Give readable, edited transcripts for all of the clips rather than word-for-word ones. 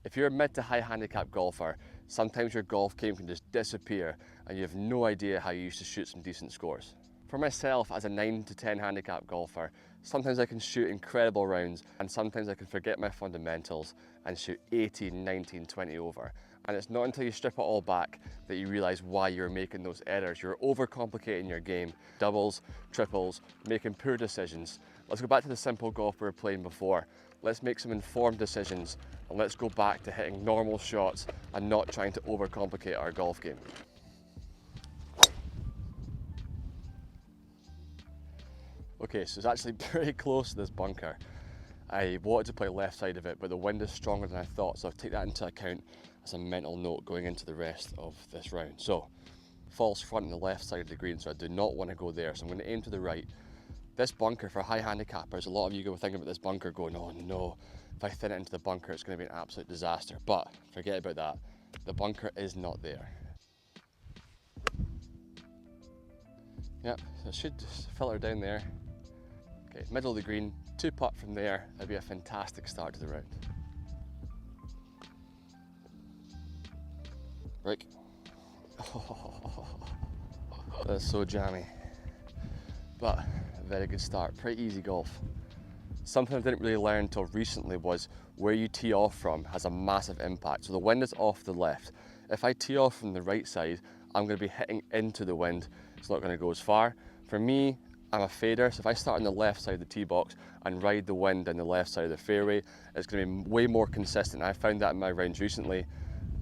If you're a mid to high handicap golfer, sometimes your golf game can just disappear and you have no idea how you used to shoot some decent scores. For myself, as a 9 to 10 handicap golfer, sometimes I can shoot incredible rounds and sometimes I can forget my fundamentals and shoot 18, 19, 20 over. And it's not until you strip it all back that you realise why you're making those errors. You're overcomplicating your game. Doubles, triples, making poor decisions. Let's go back to the simple golf we were playing before. Let's make some informed decisions and let's go back to hitting normal shots and not trying to overcomplicate our golf game. Okay, so it's actually pretty close to this bunker. I wanted to play left side of it, but the wind is stronger than I thought, so I'll take that into account as a mental note going into the rest of this round. So, false front on the left side of the green, so I do not want to go there, so I'm going to aim to the right. This bunker for high handicappers, a lot of you go thinking about this bunker going, oh no, if I thin it into the bunker it's going to be an absolute disaster. But forget about that, the bunker is not there. Yep, so it should just filter down there. Okay, middle of the green, 2-putt from there, that'd be a fantastic start to the round. Break. Oh, that's so jammy. But a very good start, pretty easy golf. Something I didn't really learn until recently was where you tee off from has a massive impact. So the wind is off the left. If I tee off from the right side, I'm going to be hitting into the wind. It's not going to go as far. For me, I'm a fader, so if I start on the left side of the tee box and ride the wind down the left side of the fairway, it's going to be way more consistent. I found that in my rounds recently.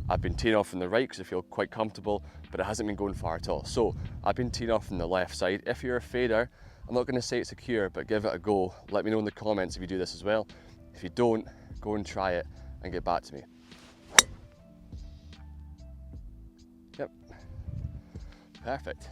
I've been teeing off from the right because I feel quite comfortable, but it hasn't been going far at all. So I've been teeing off from the left side. If you're a fader, I'm not going to say it's a cure, but give it a go. Let me know in the comments if you do this as well. If you don't, go and try it and get back to me. Yep, perfect.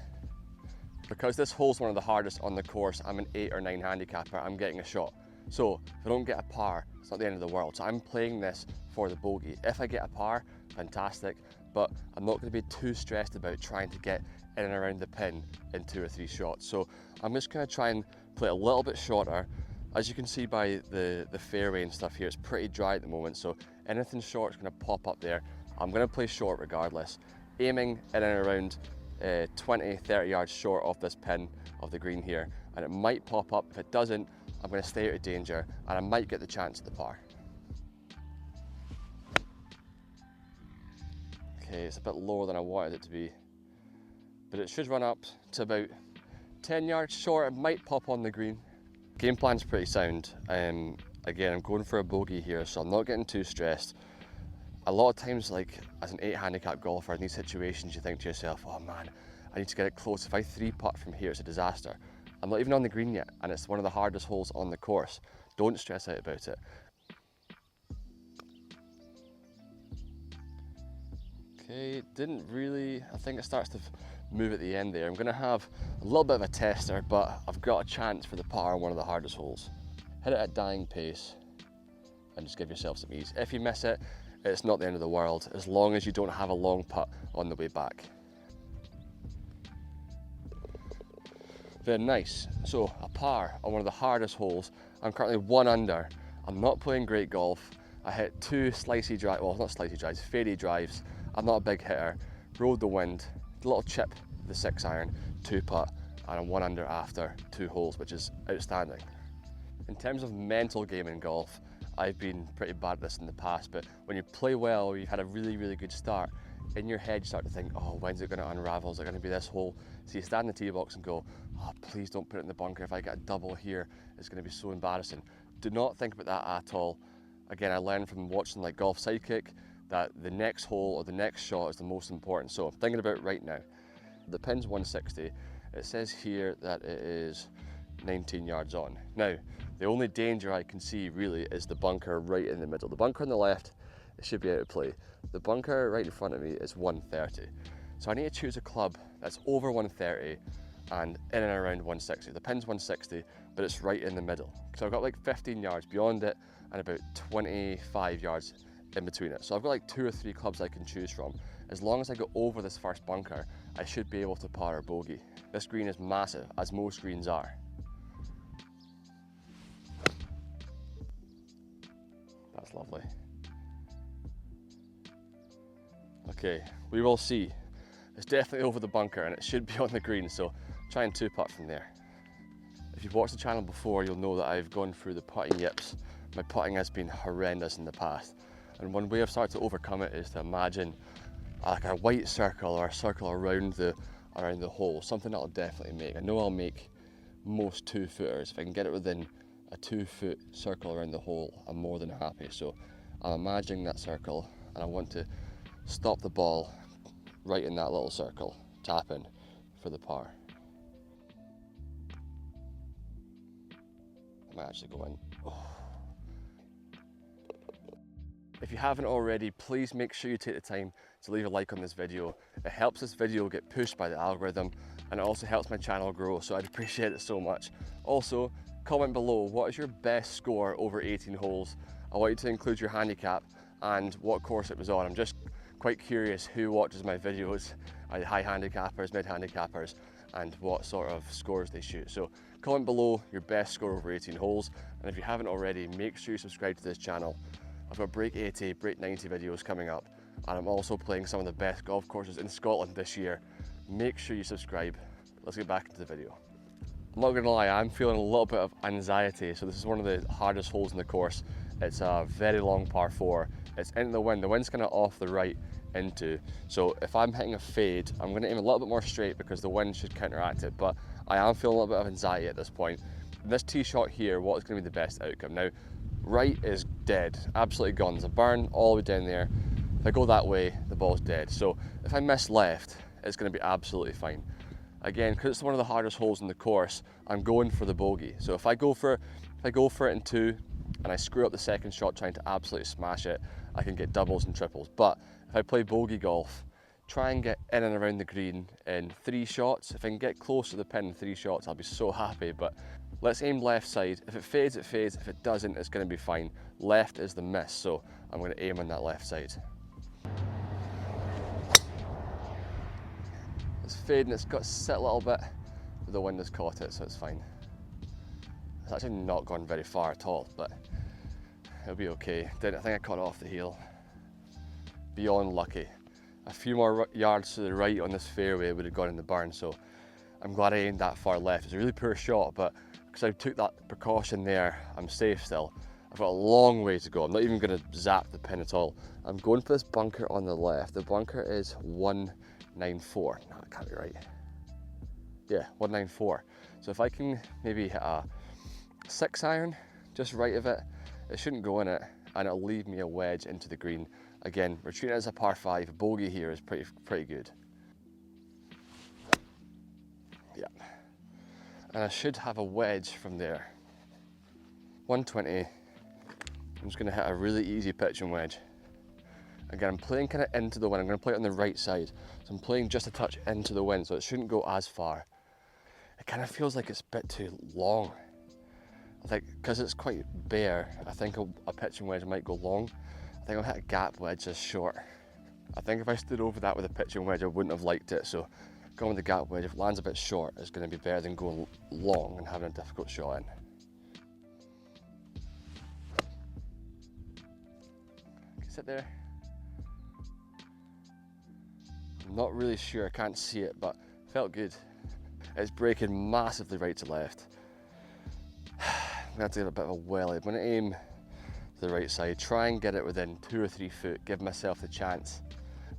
Because this hole's one of the hardest on the course, I'm an 8 or 9 handicapper, I'm getting a shot. So if I don't get a par, it's not the end of the world. So I'm playing this for the bogey. If I get a par, fantastic, but I'm not going to be too stressed about trying to get in and around the pin in 2 or 3 shots. So I'm just going to try and play a little bit shorter. As you can see by the fairway and stuff here, it's pretty dry at the moment, so anything short is going to pop up there. I'm going to play short regardless, aiming in and around 20, 30 yards short of this pin of the green here, and it might pop up. If it doesn't, I'm going to stay out of danger and I might get the chance at the par. Okay, it's a bit lower than I wanted it to be, but it should run up to about 10 yards short. It might pop on the green. Game plan's pretty sound. Again, I'm going for a bogey here, so I'm not getting too stressed. A lot of times, like as an 8 handicap golfer in these situations, you think to yourself, oh man, I need to get it close. If I 3-putt from here, it's a disaster. I'm not even on the green yet, and it's one of the hardest holes on the course. Don't stress out about it. Okay, didn't really, I think it starts to move at the end there. I'm gonna have a little bit of a tester, but I've got a chance for the par on one of the hardest holes. Hit it at dying pace and just give yourself some ease. If you miss it, it's not the end of the world, as long as you don't have a long putt on the way back. Very nice. So a par on one of the hardest holes. I'm currently 1 under. I'm not playing great golf. I hit 2 slicey drives, well not slicey drives, fadey drives. I'm not a big hitter. Rode the wind, a little chip, the 6-iron, 2-putt, and I'm 1 under after 2 holes, which is outstanding. In terms of mental game in golf, I've been pretty bad at this in the past, but when you play well, or you've had a really, really good start, in your head you start to think, oh, when's it going to unravel? Is it going to be this hole? So you stand in the tee box and go, oh, please don't put it in the bunker. If I get a double here, it's going to be so embarrassing. Do not think about that at all. Again, I learned from watching like Golf Sidekick that the next hole or the next shot is the most important. So I'm thinking about it right now. The pin's 160. It says here that it is 19 yards on. Now, the only danger I can see really is the bunker right in the middle. The bunker on the left, it should be out of play. The bunker right in front of me is 130. So I need to choose a club that's over 130 and in and around 160. The pin's 160, but it's right in the middle. So I've got like 15 yards beyond it and about 25 yards in between it. So I've got like 2 or 3 clubs I can choose from. As long as I go over this first bunker, I should be able to par or bogey. This green is massive, as most greens are. That's lovely. Okay, we will see. It's definitely over the bunker and it should be on the green, so try and 2-putt from there. If you've watched the channel before, you'll know that I've gone through the putting yips. My putting has been horrendous in the past, and one way I've started to overcome it is to imagine like a white circle or a circle around the hole, something that'll definitely make. I know I'll make most 2-footers. If I can get it within a 2-foot circle around the hole, I'm more than happy. So I'm imagining that circle and I want to stop the ball right in that little circle, tapping for the par. I might actually go in. Oh. If you haven't already, please make sure you take the time to leave a like on this video. It helps this video get pushed by the algorithm, and it also helps my channel grow, so I'd appreciate it so much. Also, comment below, what is your best score over 18 holes? I want you to include your handicap and what course it was on. I'm just quite curious who watches my videos, high handicappers, mid handicappers, and what sort of scores they shoot. So comment below your best score over 18 holes, and if you haven't already, make sure you subscribe to this channel. I've got break 80, break 90 videos coming up, and I'm also playing some of the best golf courses in Scotland this year. Make sure you subscribe. Let's get back into the video. I'm not gonna lie, I'm feeling a little bit of anxiety. So this is one of the hardest holes in the course. It's a very long par 4. It's into the wind. The wind's kind of off the right into. So if I'm hitting a fade, I'm gonna aim a little bit more straight because the wind should counteract it. But I am feeling a little bit of anxiety at this point. This tee shot here, what is gonna be the best outcome? Now, right is dead, absolutely gone. There's a burn all the way down there. If I go that way, the ball's dead. So if I miss left, it's gonna be absolutely fine. Again, because it's one of the hardest holes in the course, I'm going for the bogey. So if I go for it in 2 and I screw up the second shot trying to absolutely smash it, I can get doubles and triples. But if I play bogey golf, try and get in and around the green in 3 shots. If I can get close to the pin in 3 shots, I'll be so happy. But let's aim left side. If it fades, it fades. If it doesn't, it's gonna be fine. Left is the miss, so I'm gonna aim on that left side. It's fading, it's got to sit a little bit, but the wind has caught it, so it's fine. It's actually not gone very far at all, but it'll be okay. I think I caught it off the heel. Beyond lucky. A few more yards to the right on this fairway would have gone in the burn, so I'm glad I aimed that far left. It's a really poor shot, but because I took that precaution there, I'm safe still. I've got a long way to go. I'm not even going to zap the pin at all. I'm going for this bunker on the left. The bunker is 194. No, that can't be right. Yeah, 194. So if I can maybe hit a 6-iron just right of it, it shouldn't go in it, and it'll leave me a wedge into the green. Again, we're treating it as a par 5. A bogey here is pretty good. Yeah. And I should have a wedge from there. 120. I'm just gonna hit a really easy pitching wedge. Again, I'm playing kind of into the wind. I'm gonna play it on the right side. So I'm playing just a touch into the wind, so it shouldn't go as far. It kind of feels like it's a bit too long. I think, because it's quite bare, I think a pitching wedge might go long. I think I'll hit a gap wedge just short. I think if I stood over that with a pitching wedge, I wouldn't have liked it. So going with the gap wedge, if it lands a bit short, it's gonna be better than going long and having a difficult shot in. Sit there. I'm not really sure, I can't see it, but felt good. It's breaking massively right to left. I'm gonna have to give it a bit of a welly. I'm gonna aim to the right side, try and get it within 2 or 3 foot, give myself the chance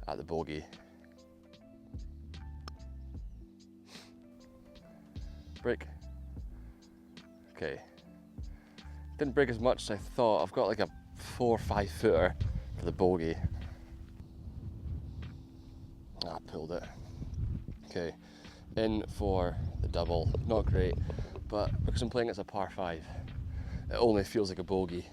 at the bogey. Break. Okay. Didn't break as much as I thought. I've got like a 4 or 5 footer for the bogey. I pulled it. Okay, in for the double. Not great, but because I'm playing it as a par 5, it only feels like a bogey.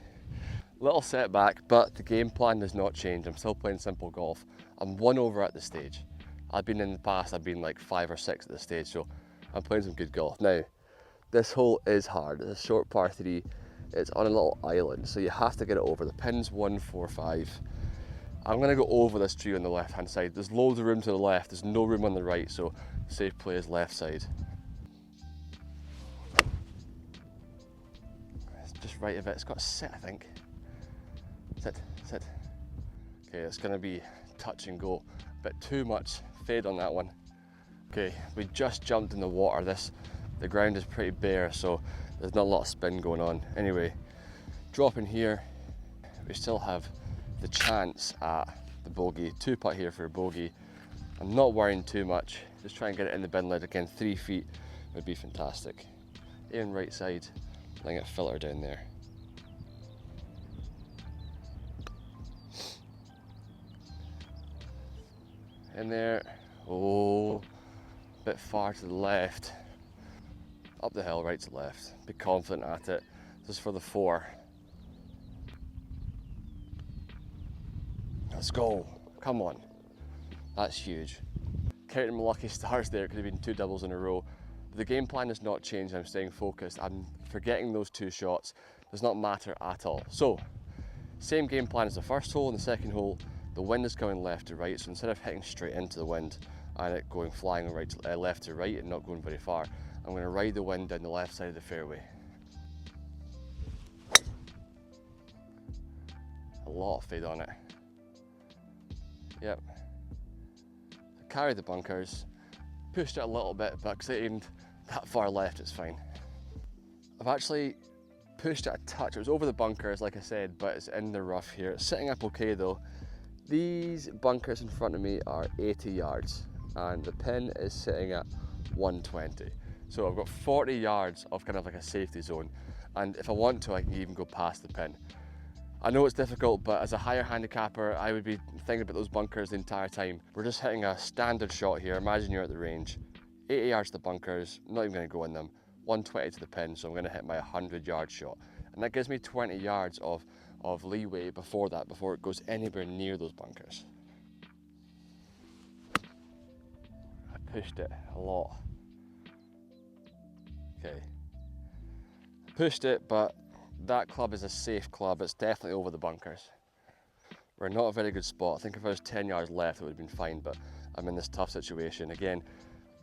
Little setback, but the game plan does not change. I'm still playing simple golf. I'm 1 over at this stage. I've been in the past, I've been like 5 or 6 at this stage, so I'm playing some good golf. Now, this hole is hard. It's a short par 3. It's on a little island, so you have to get it over. The pin's 145. I'm gonna go over this tree on the left-hand side. There's loads of room to the left. There's no room on the right, so safe play is left side. It's just right of it. It's got to sit, I think. Sit, sit. Okay, it's gonna be touch and go. A bit too much fade on that one. Okay, we just jumped in the water. The ground is pretty bare, so there's not a lot of spin going on. Anyway, dropping here, we still have the chance at the bogey. 2-putt here for a bogey. I'm not worrying too much. Just try and get it in the bin lid. Again, 3 feet would be fantastic. In right side, letting it filter down there. In there. Oh, bit far to the left. Up the hill, right to left. Be confident at it. This is for the 4. Let's go. Come on. That's huge. Counting my lucky stars there, could have been 2 doubles in a row. But the game plan has not changed. I'm staying focused. I'm forgetting those 2 shots. Does not matter at all. So, same game plan as the first hole and the second hole. The wind is going left to right, so instead of hitting straight into the wind and it going flying left to right and not going very far, I'm going to ride the wind down the left side of the fairway. A lot of fade on it. Yep. Carry the bunkers, pushed it a little bit, but because it aimed that far left, it's fine. I've actually pushed it a touch. It was over the bunkers, like I said, but it's in the rough here. It's sitting up okay though. These bunkers in front of me are 80 yards and the pin is sitting at 120. So I've got 40 yards of kind of like a safety zone, and if I want to, I can even go past the pin. I know it's difficult, but as a higher handicapper, I would be thinking about those bunkers the entire time. We're just hitting a standard shot here. Imagine you're at the range. 80 yards to the bunkers, I'm not even going to go in them. 120 to the pin, so I'm going to hit my 100-yard shot. And that gives me 20 yards of leeway before it goes anywhere near those bunkers. I pushed it a lot. Okay. Pushed it, but that club is a safe club. It's definitely over the bunkers. We're not a very good spot. I think if I was 10 yards left, it would have been fine, but I'm in this tough situation. Again,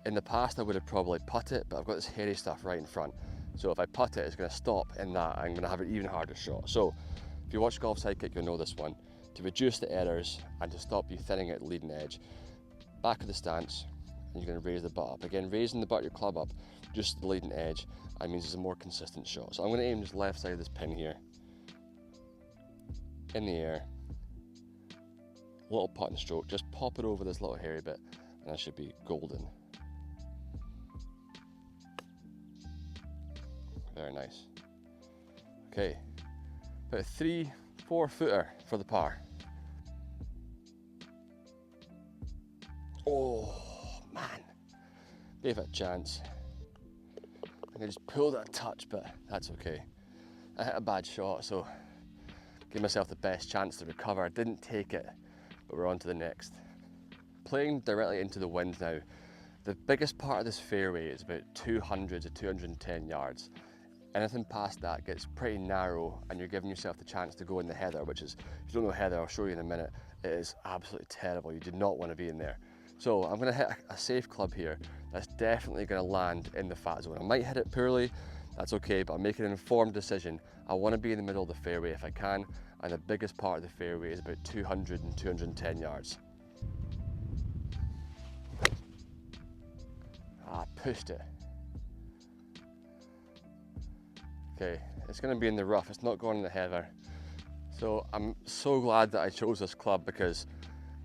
in the past, I would have probably putt it, but I've got this hairy stuff right in front. So if I putt it, it's going to stop in that. I'm going to have an even harder shot. So if you watch Golf Sidekick, you'll know this one. To reduce the errors and to stop you thinning out the leading edge, back of the stance, and you're going to raise the butt up. Again, raising the butt of your club up, just the leading edge, that means it's a more consistent shot. So I'm going to aim just left side of this pin here. In the air. Little putt and stroke, just pop it over this little hairy bit, and that should be golden. Very nice. Okay, about a 3-4 footer for the par. Oh man, gave it a chance. I just pulled it a touch, but that's okay. I hit a bad shot, so gave myself the best chance to recover. I didn't take it, but we're on to the next. Playing directly into the wind now. The biggest part of this fairway is about 200 to 210 yards. Anything past that gets pretty narrow and you're giving yourself the chance to go in the heather, which is, if you don't know heather, I'll show you in a minute, it is absolutely terrible. You do not want to be in there. So I'm going to hit a safe club here that's definitely going to land in the fat zone. I might hit it poorly, that's okay, but I'm making an informed decision. I want to be in the middle of the fairway if I can, and the biggest part of the fairway is about 200 and 210 yards. I pushed it. Okay, it's going to be in the rough, it's not going in the heather. So I'm so glad that I chose this club because,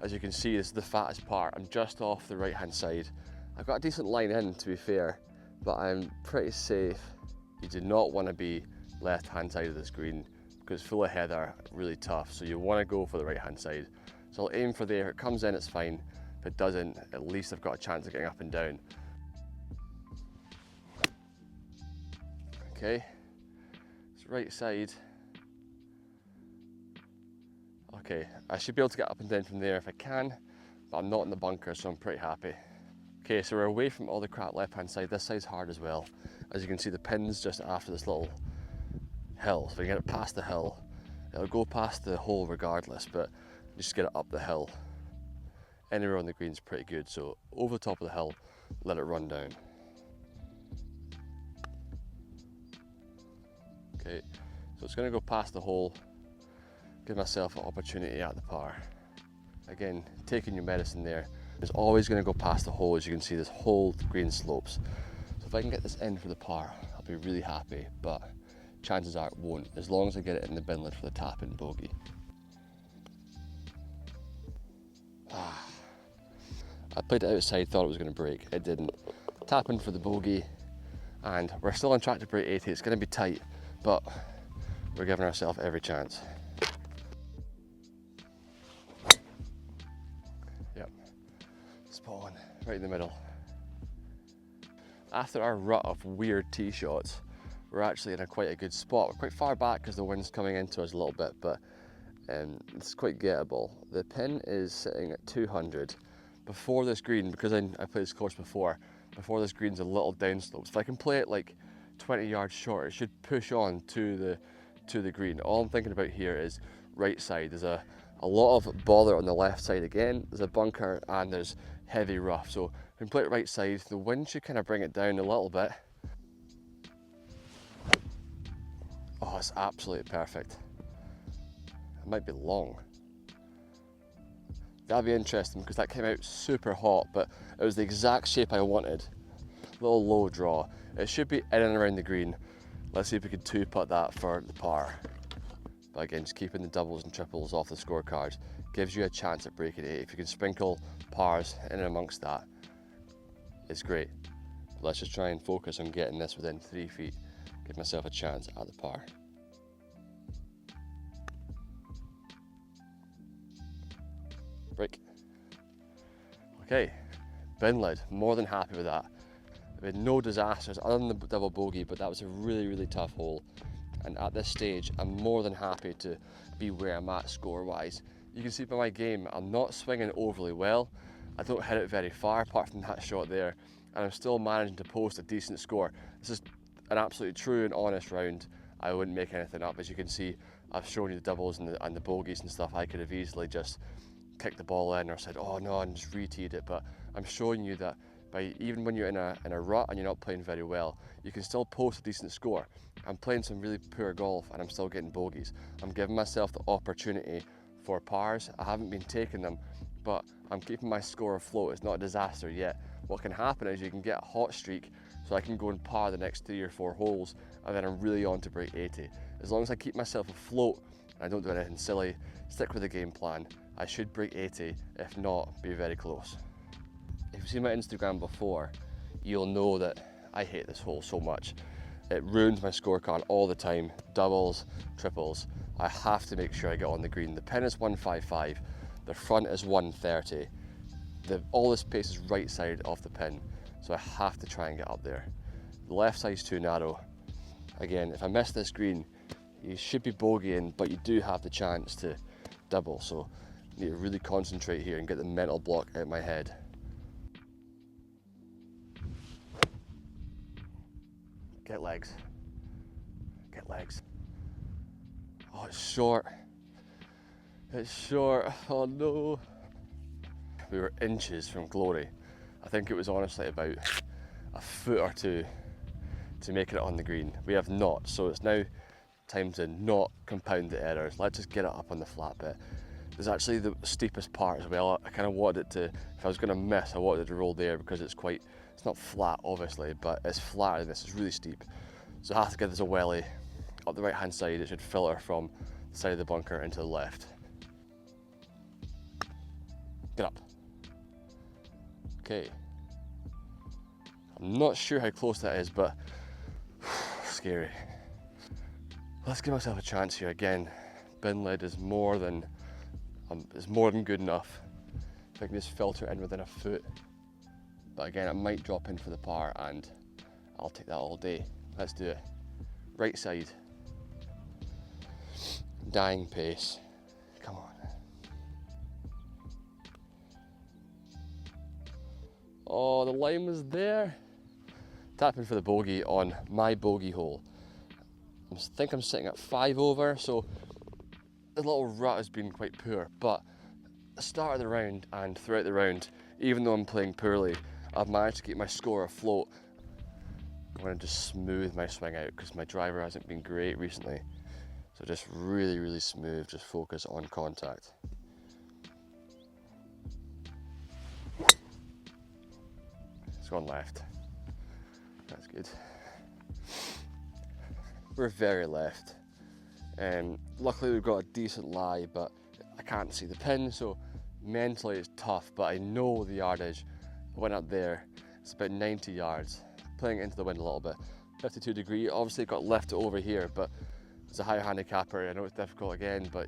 as you can see, this is the fattest part. I'm just off the right hand side. I've got a decent line in, to be fair, but I'm pretty safe. You do not want to be left hand side of this green because it's full of heather, really tough. So you want to go for the right hand side. So I'll aim for there. If it comes in, it's fine. If it doesn't, at least I've got a chance of getting up and down. Okay. Right side. Okay, I should be able to get up and down from there if I can, but I'm not in the bunker, so I'm pretty happy. Okay, so we're away from all the crap left hand side. This side's hard as well. As you can see, the pin's just after this little hill. So if I get it past the hill, it'll go past the hole regardless, but just get it up the hill. Anywhere on the green's pretty good, so over the top of the hill, let it run down. Okay, so it's going to go past the hole, give myself an opportunity at the par. again, taking your medicine there. It's always going to go past the hole. As you can see, this whole green slopes. So if I can get this in for the par, I'll be really happy, but chances are it won't, as long as I get it in the bin lid for the tap-in bogey. I played it outside, thought it was going to break. It didn't. Tap in for the bogey, and we're still on track to break 80. It's going to be tight, but we're giving ourselves every chance. Yep, spot on, right in the middle. After our rut of weird tee shots, we're actually in quite a good spot. We're quite far back because the wind's coming into us a little bit, but it's quite gettable. The pin is sitting at 200. Before this green, because I played this course before this green's a little downslope. So if I can play it like 20 yards short, it should push on to the green. All I'm thinking about here is right side. There's a lot of bother on the left side again. There's a bunker and there's heavy rough. So if I can play it right side, the wind should kind of bring it down a little bit. Oh, it's absolutely perfect. It might be long. That'll be interesting because that came out super hot, but it was the exact shape I wanted. Little low draw. It should be in and around the green. Let's see if we can two-putt that for the par. But again, just keeping the doubles and triples off the scorecards gives you a chance at breaking 8. If you can sprinkle pars in and amongst that, it's great. But let's just try and focus on getting this within 3 feet. Give myself a chance at the par. Break. Okay, bin lid, more than happy with that. We had no disasters other than the double bogey, but that was a really, really tough hole. And at this stage, I'm more than happy to be where I'm at score-wise. You can see by my game, I'm not swinging overly well. I don't hit it very far apart from that shot there, and I'm still managing to post a decent score. This is an absolutely true and honest round. I wouldn't make anything up. As you can see, I've shown you the doubles and the bogeys and stuff. I could have easily just kicked the ball in or said, oh no, and just re-teed it, but I'm showing you that even when you're in a rut and you're not playing very well, you can still post a decent score. I'm playing some really poor golf and I'm still getting bogeys. I'm giving myself the opportunity for pars. I haven't been taking them, but I'm keeping my score afloat. It's not a disaster yet. What can happen is you can get a hot streak, so I can go and par the next 3 or 4 holes, and then I'm really on to break 80. As long as I keep myself afloat and I don't do anything silly, stick with the game plan, I should break 80, if not, be very close. If you've seen my Instagram before, you'll know that I hate this hole so much. It ruins my scorecard all the time, doubles, triples. I have to make sure I get on the green. The pin is 155, the front is 130. All the space is right side of the pin, so I have to try and get up there. The left side's too narrow. Again, if I miss this green, you should be bogeying, but you do have the chance to double, so I need to really concentrate here and get the mental block out of my head. Get legs. Get legs. Oh, it's short. It's short. Oh no. We were inches from glory. I think it was honestly about a foot or two to make it on the green. We have not, so it's now time to not compound the errors. Let's just get it up on the flat bit. There's actually the steepest part as well. I kind of wanted it to, if I was going to miss, I wanted it to roll there because it's not flat obviously, but it's flatter than this. It's really steep. So I have to give this a welly. Up the right hand side, it should filter from the side of the bunker into the left. Get up. Okay. I'm not sure how close that is, but scary. Let's give myself a chance here again. Bin lid is more than good enough. If I can just filter in within a foot. But again, it might drop in for the par and I'll take that all day. Let's do it. Right side. Dying pace. Come on. Oh, the line was there. Tapping for the bogey on my bogey hole. I think I'm sitting at 5 over, so the little rut has been quite poor, but at the start of the round and throughout the round, even though I'm playing poorly, I've managed to keep my score afloat. I'm going to just smooth my swing out because my driver hasn't been great recently. So just really, really smooth, just focus on contact. gone left. That's good. We're very left. Luckily we've got a decent lie, but I can't see the pin, so mentally it's tough, but I know the yardage. I went up there, it's about 90 yards. Playing it into the wind a little bit. 52 degree, obviously got left over here, but as a high handicapper, I know it's difficult again, but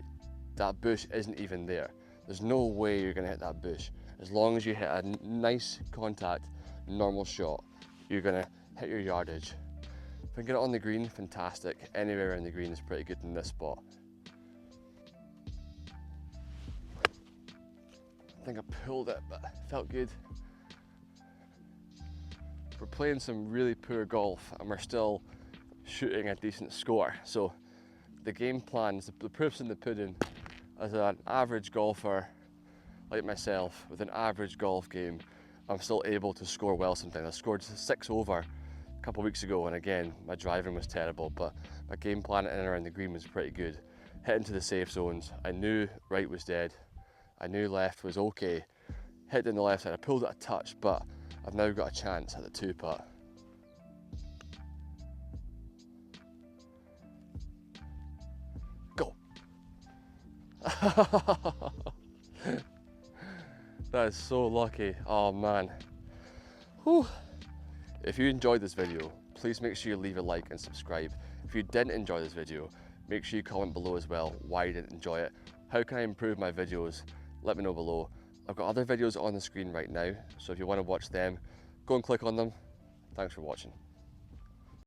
that bush isn't even there. There's no way you're gonna hit that bush. As long as you hit a nice contact, normal shot, you're gonna hit your yardage. If I can get it on the green, fantastic. Anywhere around the green is pretty good in this spot. I think I pulled it, but it felt good. We're playing some really poor golf and we're still shooting a decent score. So the game plans, the proof's in the pudding. As an average golfer like myself with an average golf game, I'm still able to score well sometimes. I scored 6 over a couple of weeks ago, and again, my driving was terrible, but my game plan in and around the green was pretty good. Hit into the safe zones. I knew right was dead. I knew left was okay. Hit in the left side. I pulled it a touch, but I've now got a chance at the 2-putt. Go. That is so lucky. Oh man. Whew. If you enjoyed this video, please make sure you leave a like and subscribe. If you didn't enjoy this video, make sure you comment below as well why you didn't enjoy it. How can I improve my videos? Let me know below. I've got other videos on the screen right now, so if you want to watch them, go and click on them. Thanks for watching.